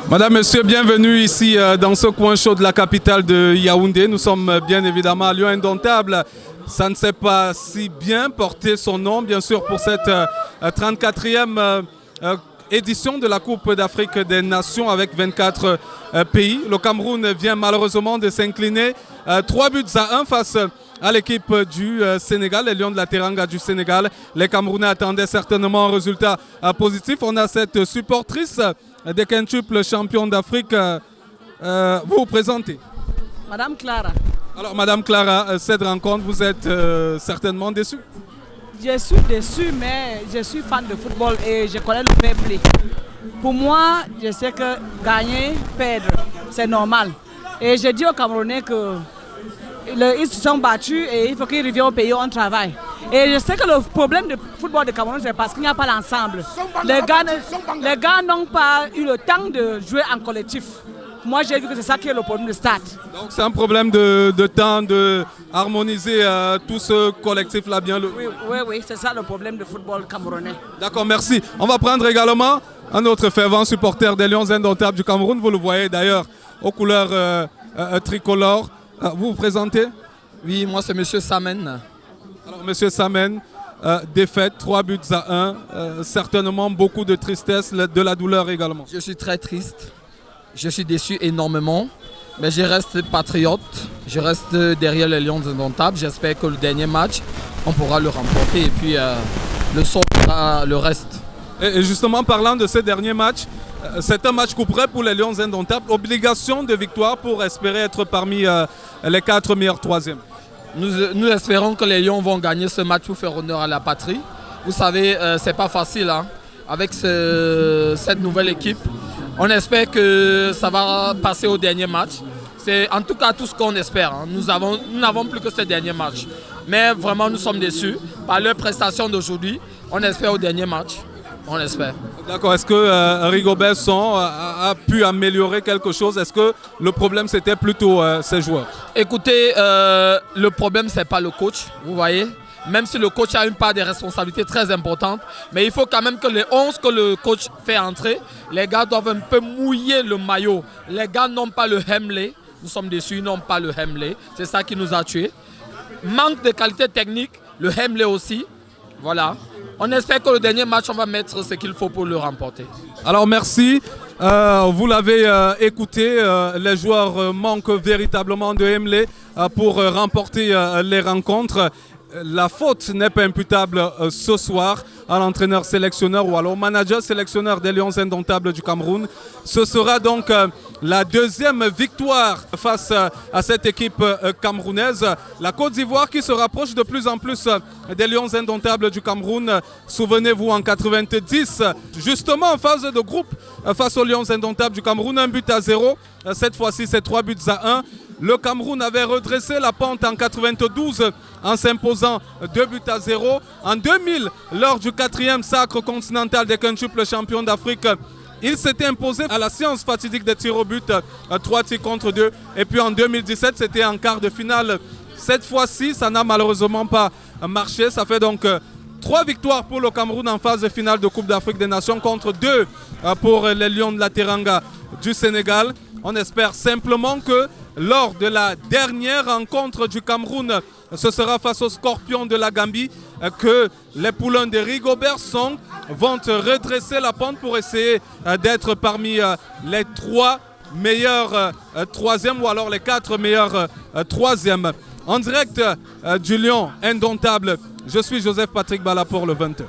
Madame, Monsieur, bienvenue ici dans ce coin chaud de la capitale de Yaoundé. Nous sommes bien évidemment à Lion Indomptable. Ça ne s'est pas si bien porté son nom, bien sûr, pour cette 34e édition de la Coupe d'Afrique des Nations avec 24 pays. Le Cameroun vient malheureusement de s'incliner 3-1 face à l'équipe du Sénégal, les Lions de la Teranga du Sénégal. Les Camerounais attendaient certainement un résultat positif. On a cette supportrice des quintuples champions d'Afrique. Vous vous présentez. Madame Clara. Alors Madame Clara, cette rencontre, vous êtes certainement déçue? Je suis déçue, mais je suis fan de football et je connais le fair play. Pour moi, je sais que gagner, perdre, c'est normal. Et je dis aux Camerounais qu'ils se sont battus et il faut qu'ils reviennent au pays où on travaille. Et je sais que le problème du football de Cameroun, c'est parce qu'il n'y a pas l'ensemble. Les gars n'ont pas eu le temps de jouer en collectif. Moi, j'ai vu que c'est ça qui est le problème du stade. Donc c'est un problème de temps, de harmoniser tout ce collectif-là bien. Oui, c'est ça le problème du football camerounais. D'accord, merci. On va prendre également un autre fervent supporter des Lions Indomptables du Cameroun. Vous le voyez d'ailleurs aux couleurs tricolores. Vous vous présentez? Oui, moi c'est Monsieur Samen. Alors Monsieur Samen, défaite 3-1, certainement beaucoup de tristesse, de la douleur également. Je suis très triste, je suis déçu énormément, mais je reste patriote, je reste derrière les Lions Indomptables. J'espère que le dernier match, on pourra le remporter et puis le sort fera le reste. Et justement, parlant de ce dernier match, c'est un match couperé pour les Lions Indomptables, obligation de victoire pour espérer être parmi les 4 meilleurs troisièmes. Nous espérons que les Lions vont gagner ce match pour faire honneur à la patrie. Vous savez, c'est pas facile hein, avec cette nouvelle équipe. On espère que ça va passer au dernier match. C'est en tout cas tout ce qu'on espère. Hein. Nous n'avons plus que ce dernier match. Mais vraiment, nous sommes déçus par leur prestation d'aujourd'hui. On espère au dernier match. On espère. D'accord. Est-ce que Rigobert Song a pu améliorer quelque chose? Est-ce que le problème, c'était plutôt ses joueurs? Écoutez, le problème, ce n'est pas le coach, vous voyez. Même si le coach a une part de responsabilité très importante, mais il faut quand même que les 11 que le coach fait entrer, les gars doivent un peu mouiller le maillot. Les gars n'ont pas le Hemley. Nous sommes déçus, ils n'ont pas le Hemley. C'est ça qui nous a tués. Manque de qualité technique, le Hemley aussi. Voilà. On espère que le dernier match, on va mettre ce qu'il faut pour le remporter. Alors merci. Vous l'avez écouté, les joueurs manquent véritablement de Hemley pour remporter les rencontres. La faute n'est pas imputable ce soir à l'entraîneur sélectionneur ou alors au manager sélectionneur des Lions Indomptables du Cameroun. Ce sera donc la deuxième victoire face à cette équipe camerounaise. La Côte d'Ivoire qui se rapproche de plus en plus des Lions Indomptables du Cameroun. Souvenez-vous, en 90, justement en phase de groupe face aux Lions Indomptables du Cameroun, 1-0. Cette fois-ci, c'est 3-1. Le Cameroun avait redressé la pente en 92 en s'imposant 2-0. En 2000, lors du 4e sacre continental des quintuples champions d'Afrique, il s'était imposé à la séance fatidique des tirs au but, 3 tirs contre 2. Et puis en 2017, c'était en quart de finale. Cette fois-ci, ça n'a malheureusement pas marché. Ça fait donc 3 victoires pour le Cameroun en phase finale de Coupe d'Afrique des Nations contre 2 pour les Lions de la Teranga du Sénégal. On espère simplement que lors de la dernière rencontre du Cameroun, ce sera face aux Scorpions de la Gambie, que les poulains de Rigobert Song vont redresser la pente pour essayer d'être parmi les 3 meilleurs troisièmes ou alors les 4 meilleurs troisièmes. En direct du Lion Indomptable, je suis Joseph Patrick Bala pour le 20h.